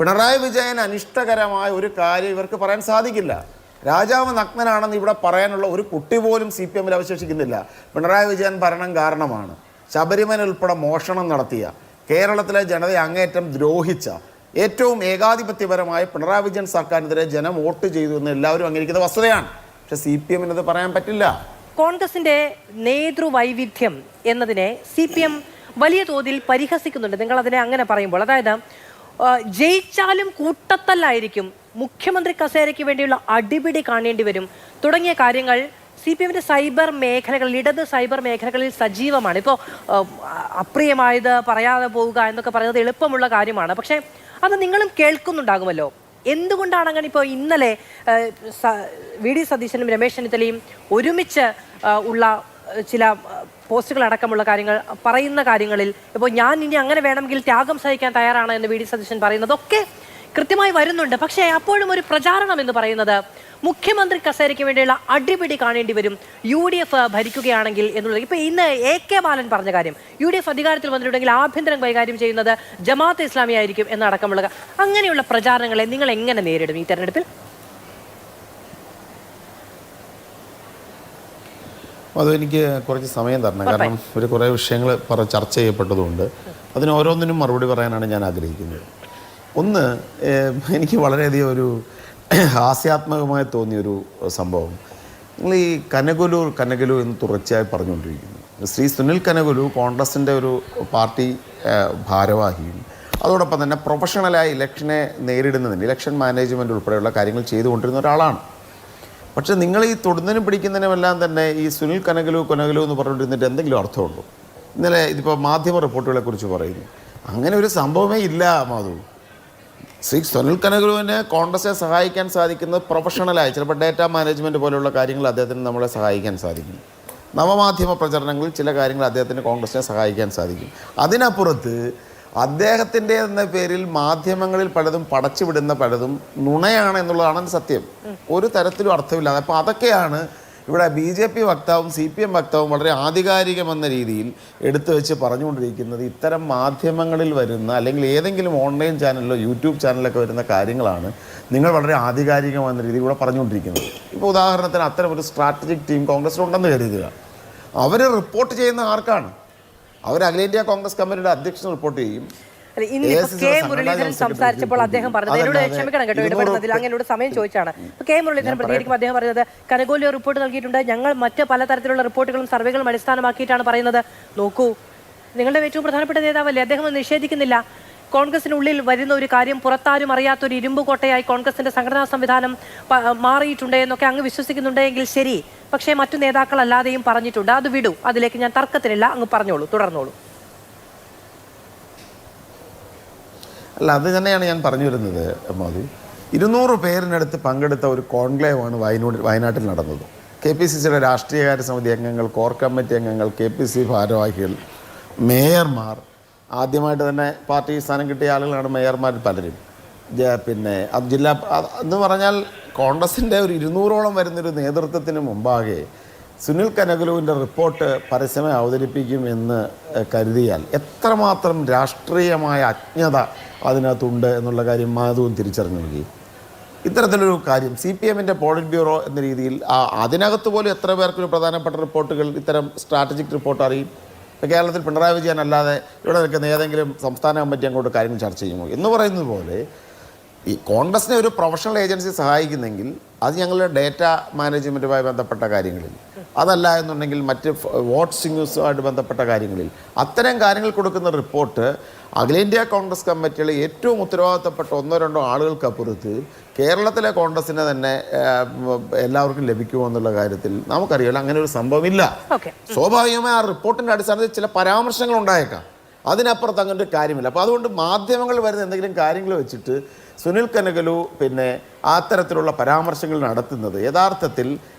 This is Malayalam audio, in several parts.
പിണറായി വിജയൻ അനിഷ്ടകരമായ ഒരു കാര്യം ഇവർക്ക് പറയാൻ സാധിക്കില്ല. രാജാവ് നഗ്നനാണെന്ന് ഇവിടെ പറയാനുള്ള ഒരു കുട്ടി പോലും CPM-ൽ അവശേഷിക്കുന്നില്ല. പിണറായി വിജയൻ ഭരണം കാരണമാണ് ശബരിമല ഉൾപ്പെടെ മോഷണം നടത്തിയ, കേരളത്തിലെ ജനതയെ അങ്ങേറ്റം ദ്രോഹിച്ച, ഏറ്റവും ഏകാധിപത്യപരമായ പിണറായി വിജയൻ സർക്കാരിനെതിരെ ജനം വോട്ട് ചെയ്തു എന്ന് എല്ലാവരും അംഗീകരിക്കുന്ന വസ്തുതയാണ്. പക്ഷെ CPM-ന് പറയാൻ പറ്റില്ല. കോൺഗ്രസിന്റെ നേതൃവൈവിധ്യം എന്നതിനെ CPM വലിയ തോതിൽ പരിഹസിക്കുന്നുണ്ട്. നിങ്ങൾ അതിനെ അങ്ങനെ പറയുമ്പോൾ, അതായത് ജയിച്ചാലും കൂട്ടത്തല്ലായിരിക്കും, മുഖ്യമന്ത്രി കസേരയ്ക്ക് വേണ്ടിയുള്ള അടിപിടി കാണേണ്ടി വരും തുടങ്ങിയ കാര്യങ്ങൾ CPM-ന്റെ സൈബർ മേഖലകളിൽ, ഇടത് സൈബർ മേഖലകളിൽ സജീവമാണ്. ഇപ്പോൾ അപ്രിയമായത് പറയാതെ പോവുക എന്നൊക്കെ പറയുന്നത് എളുപ്പമുള്ള കാര്യമാണ്. പക്ഷേ അത് നിങ്ങളും കേൾക്കുന്നുണ്ടാകുമല്ലോ. എന്തുകൊണ്ടാണ് അങ്ങനെ? ഇപ്പോൾ ഇന്നലെ VD സതീശനും രമേശ് ചെന്നിത്തലയും ഒരുമിച്ച് ഉള്ള ചില പോസ്റ്റുകൾ അടക്കമുള്ള കാര്യങ്ങൾ പറയുന്ന കാര്യങ്ങളിൽ ഇപ്പോൾ ഞാൻ ഇനി അങ്ങനെ വേണമെങ്കിൽ ത്യാഗം സഹിക്കാൻ തയ്യാറാണ് എന്ന് VD സതീശൻ പറയുന്നതൊക്കെ കൃത്യമായി വരുന്നുണ്ട്. പക്ഷേ അപ്പോഴും ഒരു പ്രചാരണം എന്ന് പറയുന്നത് മുഖ്യമന്ത്രി കസേരയ്ക്ക് വേണ്ടിയുള്ള അടിപിടി കാണേണ്ടി വരും UDF ഭരിക്കുകയാണെങ്കിൽ എന്നുള്ളത്. ഇപ്പോൾ ഇന്ന് AK ബാലൻ പറഞ്ഞ കാര്യം, UDF അധികാരത്തിൽ വന്നിട്ടുണ്ടെങ്കിൽ ആഭ്യന്തരം കൈകാര്യം ചെയ്യുന്നത് ജമാഅത്തെ ഇസ്ലാമി ആയിരിക്കും എന്നടക്കമുള്ള അങ്ങനെയുള്ള പ്രചാരണങ്ങളെ നിങ്ങൾ എങ്ങനെ നേരിടും ഈ തെരഞ്ഞെടുപ്പിൽ? അതെനിക്ക് കുറച്ച് സമയം തരണം. കാരണം ഒരു കുറേ വിഷയങ്ങൾ ചർച്ച ചെയ്യപ്പെട്ടതുകൊണ്ട് അതിന് ഓരോന്നിനും മറുപടി പറയാനാണ് ഞാൻ ആഗ്രഹിക്കുന്നത്. ഒന്ന്, എനിക്ക് വളരെയധികം ഒരു ഹാസ്യാത്മകമായി തോന്നിയൊരു സംഭവം, നിങ്ങൾ ഈ കനകലു എന്ന് തുടർച്ചയായി പറഞ്ഞുകൊണ്ടിരിക്കുന്നു. ശ്രീ സുനിൽ കനകലു കോൺഗ്രസിൻ്റെ ഒരു പാർട്ടി ഭാരവാഹിയും അതോടൊപ്പം തന്നെ പ്രൊഫഷണലായി ഇലക്ഷനെ നേരിടുന്നതിന് ഇലക്ഷൻ മാനേജ്മെൻറ്റ് ഉൾപ്പെടെയുള്ള കാര്യങ്ങൾ ചെയ്തുകൊണ്ടിരുന്ന ഒരാളാണ്. പക്ഷേ നിങ്ങൾ ഈ തൊടുന്നതിനും പിടിക്കുന്നതിനുമെല്ലാം തന്നെ ഈ സുനിൽ കനകലു എന്ന് പറഞ്ഞുകൊണ്ടിരുന്നിട്ട് എന്തെങ്കിലും അർത്ഥമുണ്ടോ? ഇന്നലെ ഇതിപ്പോൾ മാധ്യമ റിപ്പോർട്ടുകളെക്കുറിച്ച് പറയുന്നു. അങ്ങനെ ഒരു സംഭവമേ ഇല്ല മാധു. ശ്രീ സുനിൽ കനകലുവിനെ കോൺഗ്രസിനെ സഹായിക്കാൻ സാധിക്കുന്നത് പ്രൊഫഷണലായി, ചിലപ്പോൾ ഡേറ്റാ മാനേജ്മെൻറ്റ് പോലെയുള്ള കാര്യങ്ങൾ അദ്ദേഹത്തിന് നമ്മളെ സഹായിക്കാൻ സാധിക്കും. നവമാധ്യമ പ്രചരണങ്ങളിൽ ചില കാര്യങ്ങൾ അദ്ദേഹത്തിന് കോൺഗ്രസിനെ സഹായിക്കാൻ സാധിക്കും. അതിനപ്പുറത്ത് അദ്ദേഹത്തിൻ്റെ എന്ന പേരിൽ മാധ്യമങ്ങളിൽ പലതും പടച്ചുവിടുന്ന പലതും നുണയാണ് എന്നുള്ളതാണ് സത്യം. ഒരു തരത്തിലും അർത്ഥമില്ലാതെ. അപ്പോൾ അതൊക്കെയാണ് ഇവിടെ BJP വക്താവും CPM വക്താവും വളരെ ആധികാരികമെന്ന രീതിയിൽ എടുത്തു വെച്ച് പറഞ്ഞുകൊണ്ടിരിക്കുന്നത്. ഇത്തരം മാധ്യമങ്ങളിൽ വരുന്ന അല്ലെങ്കിൽ ഏതെങ്കിലും ഓൺലൈൻ ചാനലിലോ യൂട്യൂബ് ചാനലിലൊക്കെ വരുന്ന കാര്യങ്ങളാണ് നിങ്ങൾ വളരെ ആധികാരികമെന്ന രീതിയിൽ ഇവിടെ പറഞ്ഞുകൊണ്ടിരിക്കുന്നത്. ഇപ്പോൾ ഉദാഹരണത്തിന് അത്തരം ഒരു സ്ട്രാറ്റജിക് ടീം കോൺഗ്രസിലുണ്ടെന്ന് കരുതുക. അവർ റിപ്പോർട്ട് ചെയ്യുന്ന ആർക്കാണ്? അവർ അഖിലേന്ത്യാ കോൺഗ്രസ് കമ്മിറ്റിയുടെ അധ്യക്ഷൻ റിപ്പോർട്ട് ചെയ്യും. K മുരളീധരൻ സംസാരിച്ചപ്പോൾ അദ്ദേഹം പറഞ്ഞത്, എന്നോട് ക്ഷമിക്കണം കേട്ടോ ഇടപെടുന്നതിൽ, അങ്ങനോട് സമയം ചോദിച്ചാണ്. K മുരളീധരൻ പ്രതികരിക്കുമ്പോൾ അദ്ദേഹം പറഞ്ഞത് കനകോലി റിപ്പോർട്ട് നൽകിയിട്ടുണ്ട്, ഞങ്ങൾ മറ്റ് പലതരത്തിലുള്ള റിപ്പോർട്ടുകളും സർവേകളും അടിസ്ഥാനമാക്കിയിട്ടാണ് പറയുന്നത്. നോക്കൂ, നിങ്ങളുടെ ഏറ്റവും പ്രധാനപ്പെട്ട നേതാവല്ലേ, അദ്ദേഹം നിഷേധിക്കുന്നില്ല. കോൺഗ്രസിനുള്ളിൽ വരുന്ന ഒരു കാര്യം പുറത്താരും അറിയാത്തൊരു ഇരുമ്പ് കോട്ടയായി കോൺഗ്രസിന്റെ സംഘടനാ സംവിധാനം മാറിയിട്ടുണ്ട് എന്നൊക്കെ അങ്ങ് വിശ്വസിക്കുന്നുണ്ടെങ്കിൽ ശരി. പക്ഷേ മറ്റു നേതാക്കളല്ലാതെയും പറഞ്ഞിട്ടുണ്ട്. അത് വിടൂ, അതിലേക്ക് ഞാൻ തർക്കത്തിനില്ല, അങ്ങ് പറഞ്ഞോളൂ, തുടർന്നോളൂ. അല്ല, അത് തന്നെയാണ് ഞാൻ പറഞ്ഞു വരുന്നത് മോദി. 200 പേരിനടുത്ത് പങ്കെടുത്ത ഒരു കോൺക്ലേവാണ് വയനാട്ടിൽ നടന്നത്. KPCCയുടെ രാഷ്ട്രീയകാര്യ സമിതി അംഗങ്ങൾ, കോർ കമ്മിറ്റി അംഗങ്ങൾ, KPCC ഭാരവാഹികൾ, മേയർമാർ, ആദ്യമായിട്ട് തന്നെ പാർട്ടി സ്ഥാനം കിട്ടിയ ആളുകളാണ് മേയർമാർ പലരും. പിന്നെ അത് ജില്ലാ എന്ന് പറഞ്ഞാൽ കോൺഗ്രസിൻ്റെ ഒരു 200ഓളം വരുന്നൊരു നേതൃത്വത്തിന് മുമ്പാകെ സുനിൽ കനകലുവിൻ്റെ റിപ്പോർട്ട് പരസ്യമായി അവതരിപ്പിക്കുമെന്ന് കരുതിയാൽ എത്രമാത്രം രാഷ്ട്രീയമായ അജ്ഞത അതിനകത്തുണ്ട് എന്നുള്ള കാര്യം മാധവും തിരിച്ചറിഞ്ഞു നൽകി. ഇത്തരത്തിലൊരു കാര്യം CPM-ന്റെ പോളിറ്റ് ബ്യൂറോ എന്ന രീതിയിൽ അതിനകത്ത് പോലും എത്ര പേർക്കൊരു പ്രധാനപ്പെട്ട റിപ്പോർട്ടുകൾ, ഇത്തരം സ്ട്രാറ്റജിക് റിപ്പോർട്ട് അറിയും? കേരളത്തിൽ പിണറായി വിജയൻ അല്ലാതെ ഇവിടെ നിൽക്കുന്ന ഏതെങ്കിലും സംസ്ഥാന കമ്മിറ്റി അങ്ങോട്ട് കാര്യങ്ങൾ ചർച്ച ചെയ്യുമോ എന്ന് പറയുന്നത് പോലെ ഈ കോൺഗ്രസിനെ ഒരു പ്രൊഫഷണൽ ഏജൻസി സഹായിക്കുന്നെങ്കിൽ അത് ഞങ്ങളുടെ ഡേറ്റ മാനേജ്മെൻറ്റുമായി ബന്ധപ്പെട്ട കാര്യങ്ങളിൽ, അതല്ല എന്നുണ്ടെങ്കിൽ മറ്റ് വോട്ട്സിങ്ങുമായിട്ട് ബന്ധപ്പെട്ട കാര്യങ്ങളിൽ അത്തരം കാര്യങ്ങൾ കൊടുക്കുന്ന റിപ്പോർട്ട് അഖിലേന്ത്യാ കോൺഗ്രസ് കമ്മിറ്റിയിലെ ഏറ്റവും ഉത്തരവാദിത്തപ്പെട്ട 1-2 ആളുകൾക്കപ്പുറത്ത് കേരളത്തിലെ കോൺഗ്രസിനെ തന്നെ എല്ലാവർക്കും ലഭിക്കുമോ എന്നുള്ള കാര്യത്തിൽ നമുക്കറിയാലോ, അങ്ങനെ ഒരു സംഭവമില്ല. സ്വാഭാവികമായി ആ റിപ്പോർട്ടിൻ്റെ അടിസ്ഥാനത്തിൽ ചില പരാമർശങ്ങൾ ഉണ്ടായേക്കാം, അതിനപ്പുറത്ത് അങ്ങനെ ഒരു കാര്യമില്ല. അപ്പോൾ അതുകൊണ്ട് മാധ്യമങ്ങൾ വരുന്ന എന്തെങ്കിലും കാര്യങ്ങൾ വെച്ചിട്ട് സുനിൽ കനകലു പിന്നെ അത്തരത്തിലുള്ള പരാമർശങ്ങൾ നടത്തുന്നത് യഥാർത്ഥത്തിൽ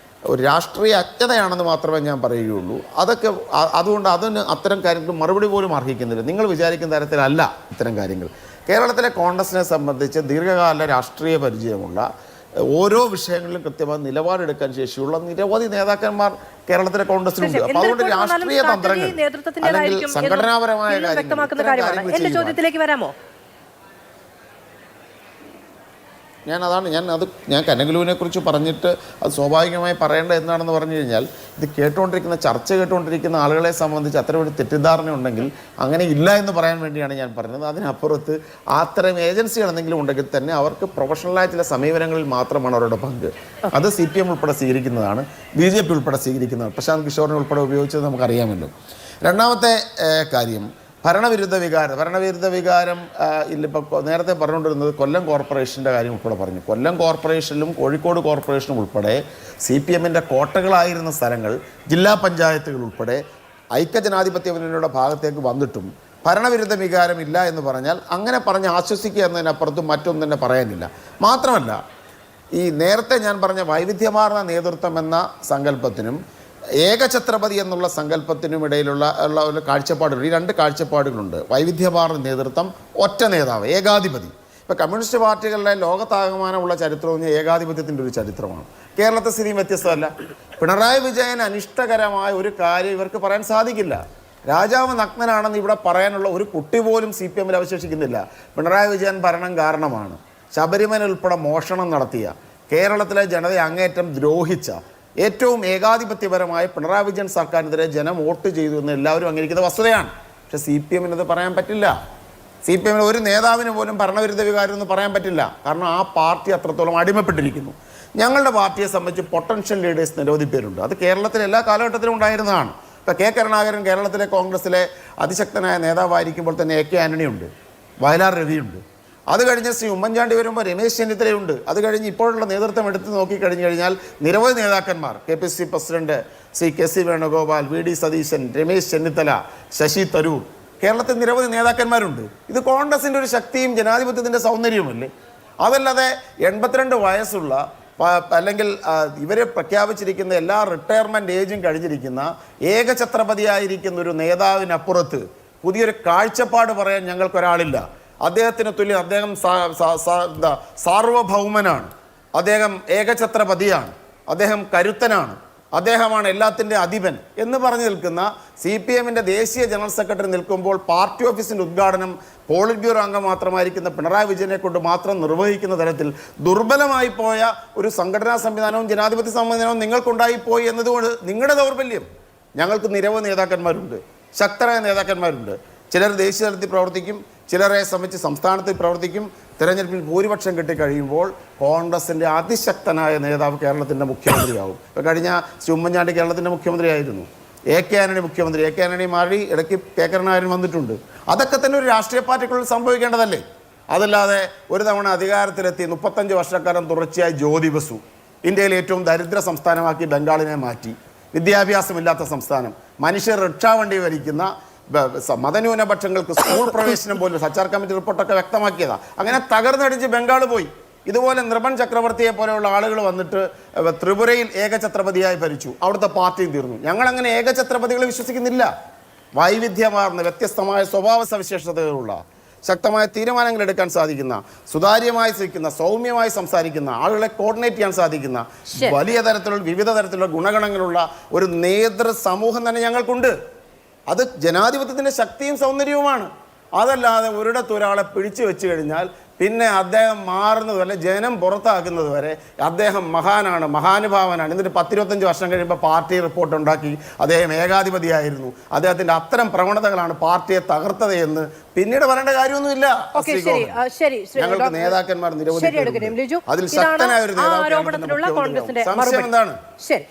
ഒരു രാഷ്ട്രീയ അജ്ഞതയാണെന്ന് മാത്രമേ ഞാൻ പറയുകയുള്ളൂ. അതൊക്കെ അതുകൊണ്ട് അതിന് അത്തരം കാര്യങ്ങൾ മറുപടി പോലും അർഹിക്കുന്നില്ല. നിങ്ങൾ വിചാരിക്കുന്ന തരത്തിലല്ല ഇത്തരം കാര്യങ്ങൾ. കേരളത്തിലെ കോൺഗ്രസിനെ സംബന്ധിച്ച് ദീർഘകാല രാഷ്ട്രീയ പരിചയമുള്ള, ഓരോ വിഷയങ്ങളിലും കൃത്യമായി നിലപാടെടുക്കാൻ ശേഷിയുള്ള നിരവധി നേതാക്കന്മാർ കേരളത്തിലെ കോൺഗ്രസിലുണ്ട്. അപ്പോൾ അതുകൊണ്ട് രാഷ്ട്രീയ തന്ത്രങ്ങൾ അല്ലെങ്കിൽ സംഘടനാപരമായ കാര്യങ്ങൾ. എന്റെ ചോദ്യത്തിലേക്ക് വരാമോ? ഞാൻ കനകലുവിനെ കുറിച്ച് പറഞ്ഞിട്ട് അത് സ്വാഭാവികമായി പറയേണ്ട എന്താണെന്ന് പറഞ്ഞു കഴിഞ്ഞാൽ, ഇത് ചർച്ച കേട്ടുകൊണ്ടിരിക്കുന്ന ആളുകളെ സംബന്ധിച്ച് അത്തരം ഒരു തെറ്റിദ്ധാരണ ഉണ്ടെങ്കിൽ അങ്ങനെ ഇല്ല എന്ന് പറയാൻ വേണ്ടിയാണ് ഞാൻ പറഞ്ഞത്. അതിനപ്പുറത്ത് അത്തരം ഏജൻസികൾ എന്തെങ്കിലും ഉണ്ടെങ്കിൽ തന്നെ അവർക്ക് പ്രൊഫഷണലായ ചില സമീപനങ്ങളിൽ മാത്രമാണ് അവരുടെ പങ്ക്. അത് CPM ഉൾപ്പെടെ സ്വീകരിക്കുന്നതാണ്, BJP ഉൾപ്പെടെ സ്വീകരിക്കുന്നതാണ്. പ്രശാന്ത് കിഷോറിനെ ഉൾപ്പെടെ ഉപയോഗിച്ചത് നമുക്കറിയാമല്ലോ. രണ്ടാമത്തെ കാര്യം ഭരണവിരുദ്ധ വികാരം ഇപ്പോൾ നേരത്തെ പറഞ്ഞുകൊണ്ടിരുന്നത് കൊല്ലം കോർപ്പറേഷൻ്റെ കാര്യം ഉൾപ്പെടെ പറഞ്ഞു. കൊല്ലം കോർപ്പറേഷനിലും കോഴിക്കോട് കോർപ്പറേഷനും ഉൾപ്പെടെ CPMൻ്റെ കോട്ടകളായിരുന്ന സ്ഥലങ്ങൾ, ജില്ലാ പഞ്ചായത്തുകൾ ഉൾപ്പെടെ ഐക്യജനാധിപത്യ മുന്നണിയുടെ ഭാഗത്തേക്ക് വന്നിട്ടും ഭരണവിരുദ്ധ വികാരം ഇല്ല എന്ന് പറഞ്ഞാൽ അങ്ങനെ പറഞ്ഞ് ആശ്വസിക്കുക എന്നതിനപ്പുറത്തും മറ്റൊന്നും തന്നെ പറയാനില്ല. മാത്രമല്ല, ഈ നേരത്തെ ഞാൻ പറഞ്ഞ വൈവിധ്യമാർന്ന നേതൃത്വം എന്ന സങ്കല്പത്തിനും ഏകഛത്രപതി എന്നുള്ള സങ്കല്പത്തിനും ഇടയിലുള്ള ഒരു കാഴ്ചപ്പാടുണ്ട്. ഈ രണ്ട് കാഴ്ചപ്പാടുകളുണ്ട്. വൈവിധ്യമാർന്ന നേതൃത്വം, ഒറ്റ നേതാവ്, ഏകാധിപതി. ഇപ്പോൾ കമ്മ്യൂണിസ്റ്റ് പാർട്ടികളുടെ ലോകത്താകമാനമുള്ള ചരിത്രവും ഏകാധിപത്യത്തിൻ്റെ ഒരു ചരിത്രമാണ്. കേരളത്തെ സ്ഥിതിയും വ്യത്യസ്തമല്ല. പിണറായി വിജയൻ അനിഷ്ടകരമായ ഒരു കാര്യം ഇവർക്ക് പറയാൻ സാധിക്കില്ല. രാജാവ് നഗ്നനാണെന്ന് ഇവിടെ പറയാനുള്ള ഒരു കുട്ടി പോലും CPMൽ അവശേഷിക്കുന്നില്ല. പിണറായി വിജയൻ ഭരണം കാരണമാണ് ശബരിമല ഉൾപ്പെടെ മോഷണം നടത്തിയ, കേരളത്തിലെ ജനതയെ അങ്ങേറ്റം ദ്രോഹിച്ച, ഏറ്റവും ഏകാധിപത്യപരമായ പിണറായി വിജയൻ സർക്കാരിനെതിരെ ജനം വോട്ട് ചെയ്തു എന്ന് എല്ലാവരും അംഗീകരിക്കുന്ന വസ്തുതയാണ്. പക്ഷേ CPMനത് പറയാൻ പറ്റില്ല. CPMൽ ഒരു നേതാവിന് പോലും ഭരണവിരുദ്ധ വികാരം എന്ന് പറയാൻ പറ്റില്ല. കാരണം ആ പാർട്ടി അത്രത്തോളം അടിമപ്പെട്ടിരിക്കുന്നു. ഞങ്ങളുടെ പാർട്ടിയെ സംബന്ധിച്ച് പൊട്ടൻഷ്യൽ ലീഡേഴ്സ് നിരവധി പേരുണ്ട്. അത് കേരളത്തിലെ എല്ലാ കാലഘട്ടത്തിലും ഉണ്ടായിരുന്നതാണ്. ഇപ്പോൾ K. കരുണാകരൻ കേരളത്തിലെ കോൺഗ്രസിലെ അതിശക്തനായ നേതാവായിരിക്കുമ്പോൾ തന്നെ AK ആന്റണി ഉണ്ട്, വയലാർ രവിയുണ്ട്. അത് കഴിഞ്ഞ് ശ്രീ ഉമ്മൻചാണ്ടി വരുമ്പോൾ രമേശ് ചെന്നിത്തലയുണ്ട്. അത് കഴിഞ്ഞ് ഇപ്പോഴുള്ള നേതൃത്വം എടുത്ത് നോക്കിക്കഴിഞ്ഞു കഴിഞ്ഞാൽ നിരവധി നേതാക്കന്മാർ, KPCC president Shri KC Venugopal, VD Satheesan, Ramesh Chennithala, Shashi Tharoor, കേരളത്തിൽ നിരവധി നേതാക്കന്മാരുണ്ട്. ഇത് കോൺഗ്രസിൻ്റെ ഒരു ശക്തിയും ജനാധിപത്യത്തിൻ്റെ സൗന്ദര്യവുമല്ലേ? അതല്ലാതെ 82 വയസ്സുള്ള അല്ലെങ്കിൽ ഇവരെ പ്രഖ്യാപിച്ചിരിക്കുന്ന എല്ലാ റിട്ടയർമെൻറ്റ് ഏജും കഴിഞ്ഞിരിക്കുന്ന ഏകഛത്രപതിയായിരിക്കുന്ന ഒരു നേതാവിനപ്പുറത്ത് പുതിയൊരു കാഴ്ചപ്പാട് പറയാൻ ഞങ്ങൾക്കൊരാളില്ല. അദ്ദേഹത്തിന് തുല്യം, അദ്ദേഹം സാർവഭൗമനാണ്, അദ്ദേഹം ഏകഛത്രപതിയാണ്, അദ്ദേഹം കരുത്തനാണ്, അദ്ദേഹമാണ് എല്ലാത്തിൻ്റെ അധിപൻ എന്ന് പറഞ്ഞു നിൽക്കുന്ന CPMൻ്റെ ദേശീയ ജനറൽ സെക്രട്ടറി നിൽക്കുമ്പോൾ പാർട്ടി ഓഫീസിൻ്റെ ഉദ്ഘാടനം പോളിറ്റ് ബ്യൂറോ അംഗം മാത്രമായിരിക്കുന്ന പിണറായി വിജയനെ കൊണ്ട് മാത്രം നിർവഹിക്കുന്ന തരത്തിൽ ദുർബലമായി പോയ ഒരു സംഘടനാ സംവിധാനവും ജനാധിപത്യ സംവിധാനവും നിങ്ങൾക്കുണ്ടായിപ്പോയി എന്നതുകൊണ്ട് നിങ്ങളുടെ ദൗർബല്യം. ഞങ്ങൾക്ക് നിരവധി നേതാക്കന്മാരുണ്ട്, ശക്തരായ നേതാക്കന്മാരുണ്ട്. ചിലർ ദേശീയ തലത്തിൽ പ്രവർത്തിക്കും, ചിലരെ സംബന്ധിച്ച് സംസ്ഥാനത്തിൽ പ്രവർത്തിക്കും. തിരഞ്ഞെടുപ്പിൽ ഭൂരിപക്ഷം കിട്ടിക്കഴിയുമ്പോൾ കോൺഗ്രസിൻ്റെ അതിശക്തനായ നേതാവ് കേരളത്തിൻ്റെ മുഖ്യമന്ത്രിയാവും. ഇപ്പോൾ കഴിഞ്ഞ ശ്രീ ഉമ്മൻചാണ്ടി കേരളത്തിൻ്റെ മുഖ്യമന്ത്രിയായിരുന്നു. AK ആന്റണി മുഖ്യമന്ത്രി, AK ആന്റണി മാറി ഇടയ്ക്ക് K. കരുണാകരൻ വന്നിട്ടുണ്ട്. അതൊക്കെ തന്നെ ഒരു രാഷ്ട്രീയ പാർട്ടിക്കുള്ളിൽ സംഭവിക്കേണ്ടതല്ലേ? അതല്ലാതെ ഒരു തവണ അധികാരത്തിലെത്തി 35 വർഷക്കാലം തുടർച്ചയായി ജ്യോതി ബസു ഇന്ത്യയിലെ ഏറ്റവും ദരിദ്ര സംസ്ഥാനമാക്കി ബംഗാളിനെ മാറ്റി, വിദ്യാഭ്യാസമില്ലാത്ത സംസ്ഥാനം, മനുഷ്യർ റിക്ഷാ വണ്ടി വലിക്കുന്ന, മതന്യൂനപക്ഷങ്ങൾക്ക് സ്കൂൾ പ്രവേശനം പോലും സച്ചാർ കമ്മിറ്റി റിപ്പോർട്ടൊക്കെ വ്യക്തമാക്കിയതാണ്. അങ്ങനെ തകർന്നടിച്ച് ബംഗാൾ പോയി. ഇതുപോലെ നൃപൻ ചക്രവർത്തിയെ പോലെയുള്ള ആളുകൾ വന്നിട്ട് ത്രിപുരയിൽ ഏകഛത്രപതിയായി ഭരിച്ചു, അവിടുത്തെ പാർട്ടിയും തീർന്നു. ഞങ്ങളങ്ങനെ ഏകഛത്രപതികളെ വിശ്വസിക്കുന്നില്ല. വൈവിധ്യമാർന്ന വ്യത്യസ്തമായ സ്വഭാവ സവിശേഷതകളുള്ള, ശക്തമായ തീരുമാനങ്ങൾ എടുക്കാൻ സാധിക്കുന്ന, സുതാര്യമായി സിക്കുന്ന, സൗമ്യമായി സംസാരിക്കുന്ന, ആളുകളെ കോർഡിനേറ്റ് ചെയ്യാൻ സാധിക്കുന്ന, വലിയ തരത്തിലുള്ള വിവിധ തരത്തിലുള്ള ഗുണഗണങ്ങളുള്ള ഒരു നേതൃ സമൂഹം തന്നെ ഞങ്ങൾക്കുണ്ട്. അത് ജനാധിപത്യത്തിൻ്റെ ശക്തിയും സൗന്ദര്യവുമാണ്. അതല്ലാതെ ഒരിടത്തൊരാളെ പിടിച്ചു വെച്ച് കഴിഞ്ഞാൽ പിന്നെ അദ്ദേഹം മാറുന്നത് വരെ, ജനം പുറത്താക്കുന്നത് വരെ അദ്ദേഹം മഹാനാണ്, മഹാനുഭാവനാണ്, എന്നിട്ട് 10-25 വർഷം കഴിയുമ്പോൾ പാർട്ടി റിപ്പോർട്ട് ഉണ്ടാക്കി അദ്ദേഹം ഏകാധിപതിയായിരുന്നു, അദ്ദേഹത്തിൻ്റെ അത്തരം പ്രവണതകളാണ് പാർട്ടിയെ തകർത്തത് എന്ന് പിന്നീട് പറയേണ്ട കാര്യമൊന്നുമില്ല. ഞങ്ങൾക്ക് നേതാക്കന്മാർ നിരവധി, അതിൽ ശക്തനായ ഒരു നേതാവ്. ശരി.